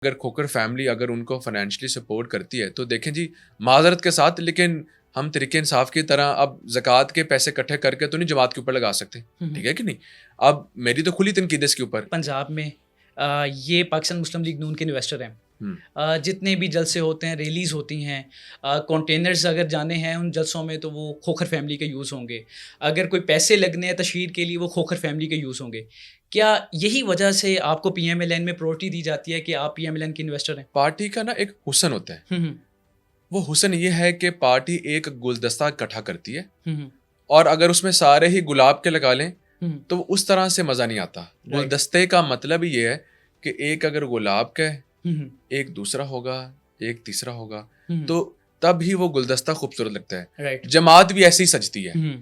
अगर खोकर फैमिली अगर उनको फाइनेंशियली सपोर्ट करती है तो देखें जी, माजरत के साथ, लेकिन हम तरीके इंसाफ की तरह अब ज़कात के पैसे इकट्ठे करके तो नहीं जमात के ऊपर लगा सकते, ठीक है कि नहीं। अब मेरी तो खुली तनकीद है इसके ऊपर। पंजाब में ये पाकिस्तान मुस्लिम लीग नून के इन्वेस्टर हैं। जितने भी जलसे होते हैं, रैलीज़ होती हैं, कंटेनर्स अगर जाने हैं उन जलसों में तो वो खोखर फैमिली के यूज़ होंगे। अगर कोई पैसे लगने हैं तशहीर के लिए वो खोखर फैमिली के यूज़ होंगे। क्या यही वजह से आपको पीएमएलएन में प्रायोरिटी दी जाती है कि आप पीएमएलएन के इन्वेस्टर हैं? पार्टी का ना एक हुस्न होता है, वो हुस्न ये है कि पार्टी एक गुलदस्ता इकट्ठा करती है और अगर उसमें सारे ही गुलाब के लगा लें तो उस तरह से मज़ा नहीं आता। गुलदस्ते का मतलब ही ये है कि एक अगर गुलाब का है, एक दूसरा होगा, एक तीसरा होगा, तो तब ही वो गुलदस्ता खूबसूरत लगता है। जमात भी ऐसे ही सजती है।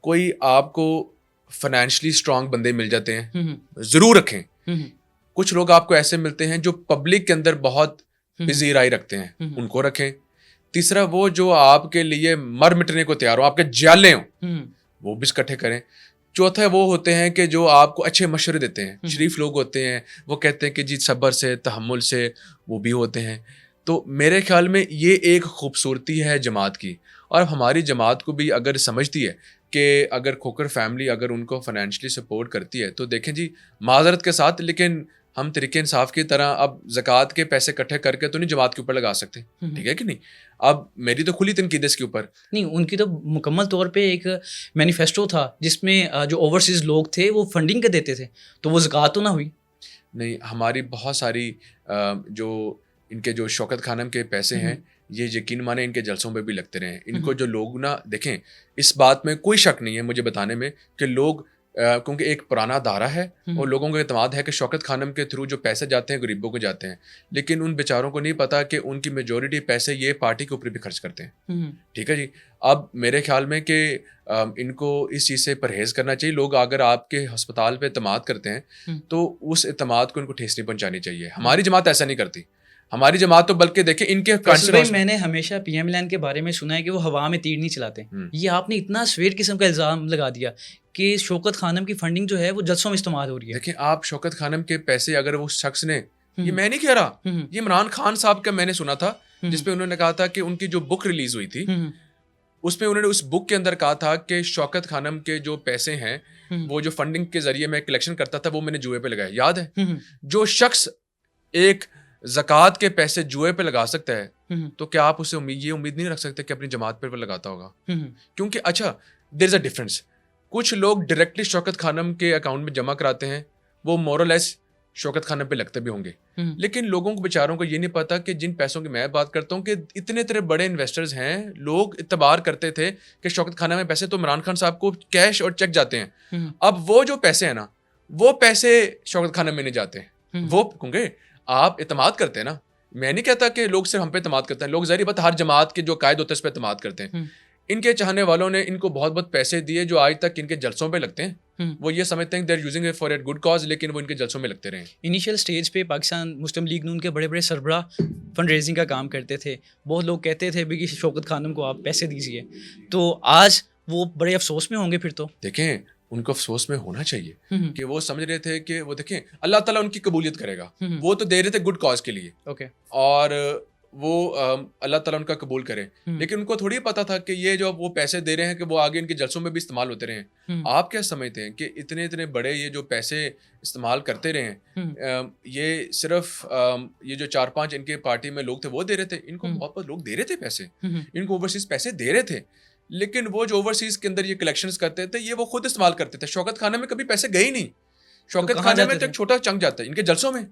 कोई आपको फाइनेंशियली स्ट्रांग बंदे मिल जाते हैं, जरूर रखें। कुछ लोग आपको ऐसे मिलते हैं जो पब्लिक के अंदर बहुत बिजी राय रखते हैं, उनको रखें। तीसरा वो जो आपके लिए मर मिटने को तैयार हो, आपके जाले हो, वो भी इकट्ठे करें। चौथा वो होते हैं कि जो आपको अच्छे मशवरे देते हैं, शरीफ लोग होते हैं, वो कहते हैं कि जी सब्र से, तहम्मुल से, वो भी होते हैं। तो मेरे ख्याल में ये एक खूबसूरती है जमात की, और हमारी जमात को भी अगर समझती है कि अगर खोकर फैमिली अगर उनको फाइनेंशियली सपोर्ट करती है तो देखें जी, माजरत के साथ, लेकिन हम तरीके इंसाफ की तरह अब ज़कात के पैसे इकट्ठे करके तो नहीं जमात के ऊपर लगा सकते, ठीक है कि नहीं। अब मेरी तो खुली तनकीद है इसके ऊपर। नहीं, उनकी तो मुकम्मल तौर पे एक मैनिफेस्टो था जिसमें जो ओवरसीज़ लोग थे वो फंडिंग के देते थे, तो वो ज़कात तो ना हुई। नहीं, हमारी बहुत सारी जो इनके जो शौकत खानम के पैसे हैं, ये यकीन माने इनके जलसों में भी लगते रहे। इनको जो लोग ना देखें, इस बात में कोई शक नहीं है मुझे बताने में कि लोग क्योंकि एक पुराना दायरा है और लोगों को एतमाद है कि शौकत खानम के थ्रू जो पैसे जाते हैं गरीबों को जाते हैं, लेकिन उन बेचारों को नहीं पता कि उनकी मेजॉरिटी पैसे ये पार्टी के ऊपर भी खर्च करते हैं, ठीक है जी। अब मेरे ख्याल में कि इनको इस चीज़ से परहेज़ करना चाहिए। लोग अगर आपके हस्पताल पे एतमाद करते हैं तो उस एतमाद को इनको ठेस नहीं पहुँचानी चाहिए। हमारी जमात ऐसा नहीं करती। हमारी जमात तो बल्कि देखें इनके मैंने हमेशा पीएमएलएन के बारे में सुना है कि वो हवा में तीर नहीं चलाते। ये आपने इतना स्वेट किस्म का इल्ज़ाम लगा दिया कि शौकत खानम की फंडिंग जो है वो जलसों में इस्तेमाल हो रही है। देखिए, आप शौकत खानम के पैसे अगर वो शख्स ने, ये मैं नहीं कह रहा, ये इमरान खान साहब का मैंने सुना था जिसपे उन्होंने कहा था कि उनकी जो बुक रिलीज हुई थी उसमें उन्होंने उस बुक के अंदर कहा था कि शौकत खानम के जो पैसे हैं वो जो फंडिंग के जरिए मैं कलेक्शन करता था वो मैंने जुए पे लगाया। याद है? जो शख्स एक ज़कात के पैसे जुए पे लगा सकता है तो क्या आप उसे ये उम्मीद नहीं रख सकते कि अपनी जमात पर लगाता होगा? क्योंकि अच्छा, देयर इज अ डिफरेंस। कुछ लोग डायरेक्टली शौकत खानम के अकाउंट में जमा कराते हैं, वो मोरलेस शौकत खानम पे लगते भी होंगे, लेकिन लोगों को बेचारों को ये नहीं पता कि जिन पैसों की मैं बात करता हूँ कि इतने इतने बड़े इन्वेस्टर्स हैं, लोग इतबार करते थे कि शौकत खानम में पैसे तो इमरान खान साहब को कैश और चेक जाते हैं। अब वो जो पैसे हैं ना, वो पैसे शौकत खानम में नहीं जाते, वो क्योंकि आप इतमाद करते हैं ना। मैं नहीं कहता कि लोग सिर्फ हम पे इतमाद करते हैं, लोग ज़ाहिर बात हर जमात के जो कायद होते हैं उस पर इतमाद करते हैं। इनके चाहने वालों ने इनको बहुत बहुत पैसे दिए जो आज तक इनके जलसों पे लगते हैं। वो ये समझते हैं they are using it for a good cause, लेकिन वो इनके जलसों में लगते रहे। इनिशियल स्टेज पे पाकिस्तान मुस्लिम लीग नून के बड़े बड़े सरबराह फंड रेजिंग का काम करते थे। बहुत लोग कहते थे भी कि शौकत खानम को आप पैसे दीजिए, तो आज वो बड़े अफसोस में होंगे। फिर तो देखें, उनको अफसोस में होना चाहिए कि वो समझ रहे थे कि वो देखें अल्लाह ताला उनकी कबूलियत करेगा। वो तो दे रहे थे गुड कॉज के लिए, ओके, और वो अल्लाह ताला उनका कबूल करे, लेकिन उनको थोड़ी पता था कि ये जो वो पैसे दे रहे हैं कि वो आगे इनके जलसों में भी इस्तेमाल होते रहे। आप क्या समझते हैं कि इतने इतने बड़े ये जो पैसे इस्तेमाल करते रहे हैं, ये सिर्फ ये जो 4-5 इनके पार्टी में लोग थे वो दे रहे थे? इनको बहुत बहुत लोग दे रहे थे पैसे, इनको ओवरसीज पैसे दे रहे थे, लेकिन वो जो ओवरसीज के अंदर ये कलेक्शंस करते थे ये वो खुद इस्तेमाल करते थे। शौकत खाने में कभी पैसे गए ही नहीं। शौकत खाने में तो एक छोटा चंक जाता है इनके जलसों में।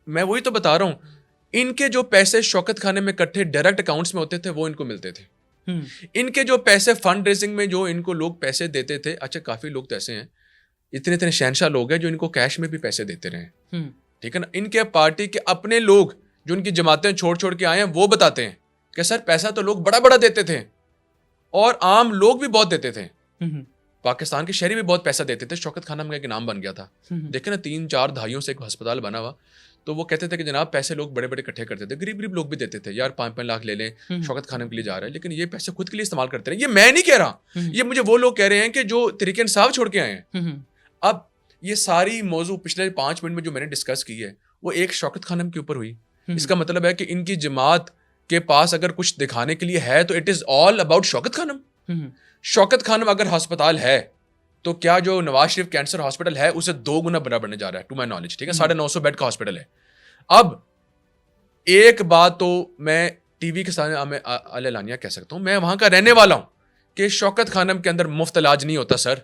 मैं वही तो बता रहा हूँ, इनके जो पैसे शौकत खाने में इकट्ठे डायरेक्ट अकाउंट्स में होते थे वो इनको मिलते थे। इनके जो पैसे फंड रेजिंग में जो इनको लोग पैसे देते थे, अच्छा काफी लोग तो ऐसे हैं, इतने इतने शहनशाह लोग हैं जो इनको कैश में भी पैसे देते रहे, ठीक है ना। इनके पार्टी के अपने लोग जो इनकी जमातें छोड़ छोड़ के आए हैं वो बताते हैं कि सर पैसा तो लोग बड़ा बड़ा देते थे और आम लोग भी बहुत देते थे। पाकिस्तान के शहरी भी बहुत पैसा देते थे। शौकत खानम का एक नाम बन गया था, देखे ना, 3-4 दहाइयों से एक अस्पताल बना हुआ, तो वो कहते थे कि जनाब पैसे लोग बड़े बड़े इकट्ठे करते थे, गरीब गरीब लोग भी देते थे, यार 5-5 लाख ले लें शौकत खानम के लिए जा रहा है, लेकिन ये पैसे खुद के लिए इस्तेमाल करते रहे। ये मैं नहीं कह रहा, ये मुझे वो लोग कह रहे हैं कि जो तरीके इंसाफ छोड़ के आए हैं। अब ये सारी मौजू पिछले 5 मिनट में जो मैंने डिस्कस की है वो एक शौकत खानम के ऊपर हुई। इसका मतलब है कि इनकी जमात के पास अगर कुछ दिखाने के लिए है तो it is all about Shaukat Khanum. Shaukat Khanum अगर अस्पताल है तो क्या जो नवाज शरीफ कैंसर हॉस्पिटल है उसे 2 गुना बड़ा बनने जा रहा है, टू माई नॉलेज, ठीक है। 950 बेड का हॉस्पिटल है। अब एक बात तो मैं टीवी के सामने अलानिया कह सकता हूं, मैं वहां का रहने वाला हूं, कि शौकत खानम के अंदर मुफ्त इलाज नहीं होता सर।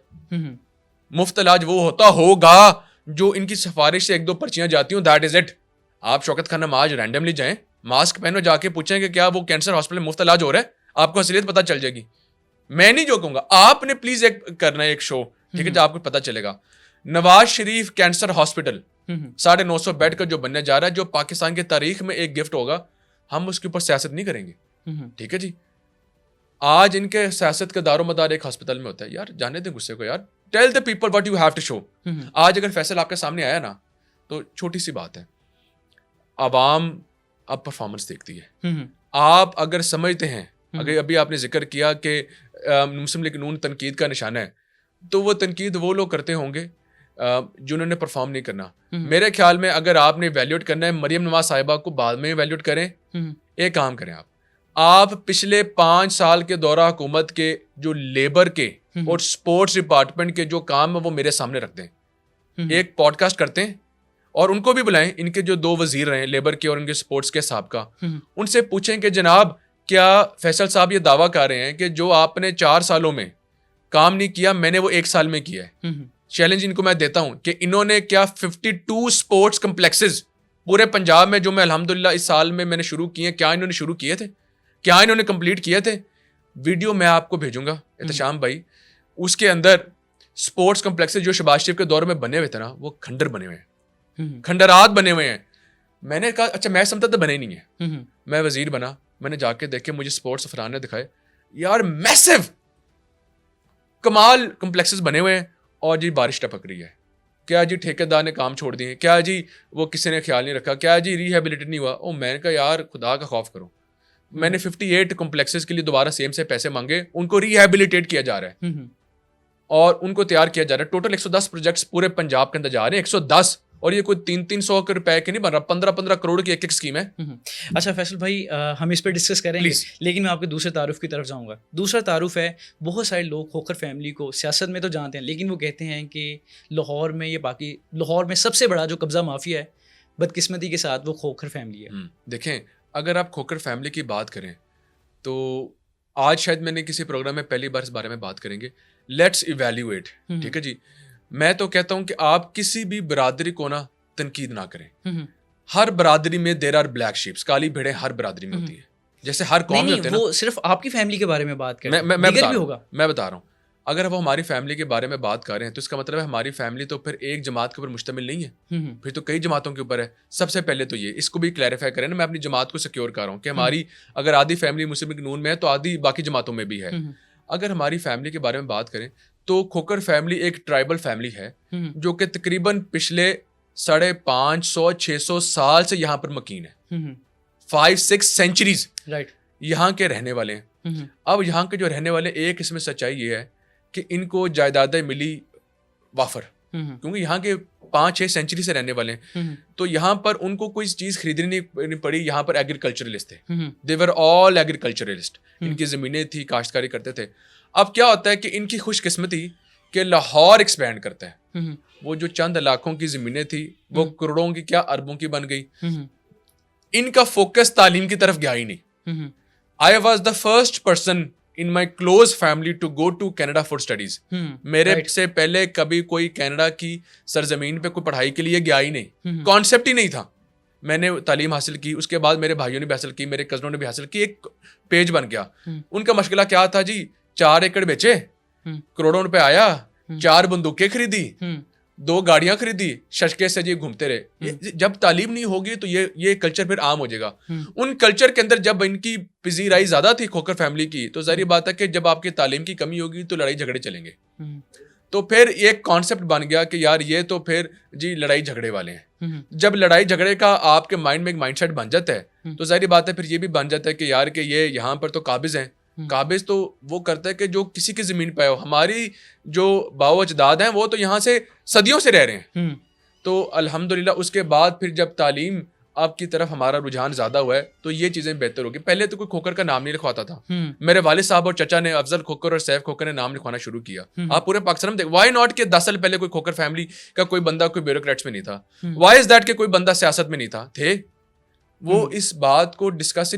मुफ्त इलाज वो होता होगा जो इनकी सिफारिश से 1-2 पर्चियां जाती हूं, दैट इज इट। आप शौकत खानम आज रैंडमली जाएं, मास्क पहनो, जाके पूछें कि क्या वो कैंसर हॉस्पिटल में मुफ्त इलाज हो रहा है, आपको असलियत पता चल जाएगी। मैं नहीं जो कहूंगा, आपने प्लीज एक करना है एक शो, ठीक है, जो आपको पता चलेगा। Nawaz Sharif cancer hospital 950 bed का जो बनने जा रहा है, जो पाकिस्तान की तारीख में एक गिफ्ट होगा, हम उसके ऊपर सियासत नहीं करेंगे, ठीक है जी। आज इनके सियासत का दारोमदार एक हॉस्पिटल में होता है। यार जाने दें गुस्से को, यार tell the people what you have to show. आज अगर फैसल आपके सामने आया ना, तो छोटी सी बात है, आवाम अब परफॉर्मेंस देखती है। आप अगर समझते हैं, अगर अभी आपने जिक्र किया कि मुस्लिम लीग नून तनकीद का निशाना है, तो वो तनकीद वो लोग करते होंगे जिन्होंने परफॉर्म नहीं करना। मेरे ख्याल में अगर आपने वैल्यूएट करना है मरियम नवाज साहिबा को, बाद में वैल्यूएट करें। एक काम करें, आप पिछले 5 साल के दौरा हुकूमत के जो लेबर के और स्पोर्ट्स डिपार्टमेंट के जो काम है वो मेरे सामने रख दें। एक पॉडकास्ट करते हैं और उनको भी बुलाएं, इनके जो 2 वजीर रहे, लेबर के और इनके स्पोर्ट्स के साहब का, उनसे पूछें कि जनाब क्या फैसल साहब ये दावा कर रहे हैं कि जो आपने 4 सालों में काम नहीं किया, मैंने वो 1 साल में किया है। चैलेंज इनको मैं देता हूं कि इन्होंने क्या 52 स्पोर्ट्स कम्प्लेक्सेस पूरे पंजाब में, जो मैं अल्हम्दुलिल्लाह इस साल में मैंने शुरू किए, क्या इन्होंने शुरू किए थे? क्या इन्होंने कंप्लीट किए थे? वीडियो मैं आपको भेजूंगा एहतशाम भाई, उसके अंदर स्पोर्ट्स कम्प्लेक्सेस जो शहबाज शरीफ के दौर में बने हुए थे ना, वो खंडर बने हुए हैं, खंडरात बने हुए हैं। मैंने कहा अच्छा, मैं समझता था बने नहीं है। मैं वजीर बना, मैंने जाके देखे, मुझे स्पोर्ट्स अफरान ने दिखाए, यार मैसिव कमाल कम्प्लेक्सेस बने हुए हैं। और जी बारिश टपक रही है, क्या जी ठेकेदार ने काम छोड़ दिए, क्या जी वो किसी ने ख्याल नहीं रखा, क्या जी रिहेबिलिटेट नहीं हुआ। ओ मैंने कहा यार खुदा का खौफ करो, मैंने 58 कॉम्प्लेक्सेस के लिए दोबारा सेम से पैसे मांगे, उनको रिहेबिलिटेट किया जा रहा है और उनको तैयार किया जा रहा है। टोटल 110 प्रोजेक्ट्स पूरे पंजाब के अंदर जा रहे हैं, 110, और ये कोई 300-300 रुपए के नहीं बन रहा, 15-15 करोड़ की एक स्कीम है। अच्छा फैसल भाई, हम इस पर डिस्कस करेंगे, लेकिन मैं आपके दूसरे तारुफ की तरफ जाऊंगा। दूसरा तारुफ है, बहुत सारे लोग खोखर फैमिली को सियासत में तो जानते हैं, लेकिन वो कहते हैं कि लाहौर में, ये बाकी लाहौर में सबसे बड़ा जो कब्जा माफिया है, बदकिस्मती के साथ वो खोखर फैमिली है। देखें, अगर आप खोखर फैमिली की बात करें तो आज शायद मैंने किसी प्रोग्राम में पहली बार इस बारे में बात करेंगे। लेट्स इवैल्यूएट, ठीक है जी। मैं तो कहता हूं कि आप किसी भी बरादरी को ना तनकीद ना करें। हर बरादरी में देयर आर ब्लैक शीप्स, काली भेड़ें हर बरादरी में होती है, जैसे हर कौम में होते हैं ना। वो सिर्फ आपकी फैमिली के बारे में बात कर रहे हैं, मैं बता रहा हूँ। अगर वो हमारी फैमिली के बारे में बात कर रहे हैं तो इसका मतलब है हमारी फैमिली तो फिर एक जमात के ऊपर मुश्तमिल नहीं है, फिर तो कई जमातों के ऊपर है। सबसे पहले तो ये इसको भी क्लैरिफाई करें ना, मैं अपनी जमात को सिक्योर कर रहा हूँ कि हमारी अगर आधी फैमिली मुस्लिम लीग नून में है तो आधी बाकी जमातों में भी है। अगर हमारी फैमिली के बारे में बात करें तो खोखर फैमिली एक ट्राइबल फैमिली है जो कि तकरीबन पिछले 550-600 साल से यहाँ पर मकीन है। 5-6 सेंचुरीज यहाँ के रहने वाले हैं। अब यहाँ के जो रहने वाले, एक इसमें सच्चाई ये है कि इनको जायदादें मिली वाफर, क्योंकि यहाँ के 5-6 सेंचुरी से रहने वाले हैं, तो यहाँ पर उनको कोई चीज खरीदनी नहीं पड़ी। यहाँ पर एग्रीकल्चरलिस्ट थे, दे वर ऑल एग्रीकल्चरलिस्ट, इनकी जमीनें थी, काश्तकारी करते थे। अब क्या होता है कि इनकी खुशकिस्मती कि लाहौर एक्सपैंड करता है, वो जो चंद लाखों की जमीनें थी वो करोड़ों की क्या अरबों की बन गई। इनका फोकस तालीम की तरफ गया ही नहीं। I was the first person in my close family to go to Canada for studies. मेरे से पहले कभी कोई कैनेडा की सरजमीन पे कोई पढ़ाई के लिए गया ही नहीं, कॉन्सेप्ट ही नहीं था। मैंने तालीम हासिल की, उसके बाद मेरे भाइयों ने भी हासिल की, मेरे कजनों ने भी हासिल की, एक पेज बन गया। उनका मशगला क्या था जी, 4 एकड़ बेचे, करोड़ों रुपए आया, 4 बंदूकें खरीदी, 2 गाड़ियां खरीदी, शशके से जी घूमते रहे। जब तालीम नहीं होगी तो ये कल्चर फिर आम हो जाएगा। उन कल्चर के अंदर जब इनकी पजीराई ज्यादा थी खोखर फैमिली की, तो जाहिर बात है कि जब आपकी तालीम की कमी होगी तो लड़ाई झगड़े चलेंगे। तो फिर एक कॉन्सेप्ट बन गया कि यार ये तो फिर जी लड़ाई झगड़े वाले हैं। जब लड़ाई झगड़े का आपके माइंड में एक माइंडसेट बन जाता है तो जाहिर बात है फिर ये भी बन जाता है कि यार कि ये यहाँ पर तो काबिज हैं। काबिज तो वो करता है कि जो किसी की जमीन पे हो। हमारी जो बाओ अजदाद हैं वो तो यहाँ से सदियों से रह रहे हैं, तो अल्हम्दुलिल्लाह उसके बाद फिर जब तालीम आपकी तरफ हमारा रुझान ज़्यादा हुआ है तो ये चीज़ें बेहतर होगी। पहले तो कोई खोकर का नाम नहीं लिखवाता था। मेरे वालिद साहब और चचा ने, अफजल खोकर और सैफ खोकर ने नाम लिखवाना शुरू किया। आप पूरे पाकिस्तान में देख, वाई नॉट के 10 साल पहले कोई खोकर फैमिली का कोई बंदा कोई ब्यूरोक्रेट्स में नहीं था। वाई इज दैट के कोई बंदा सियासत में नहीं था, थे वो इस बात को डिस्कस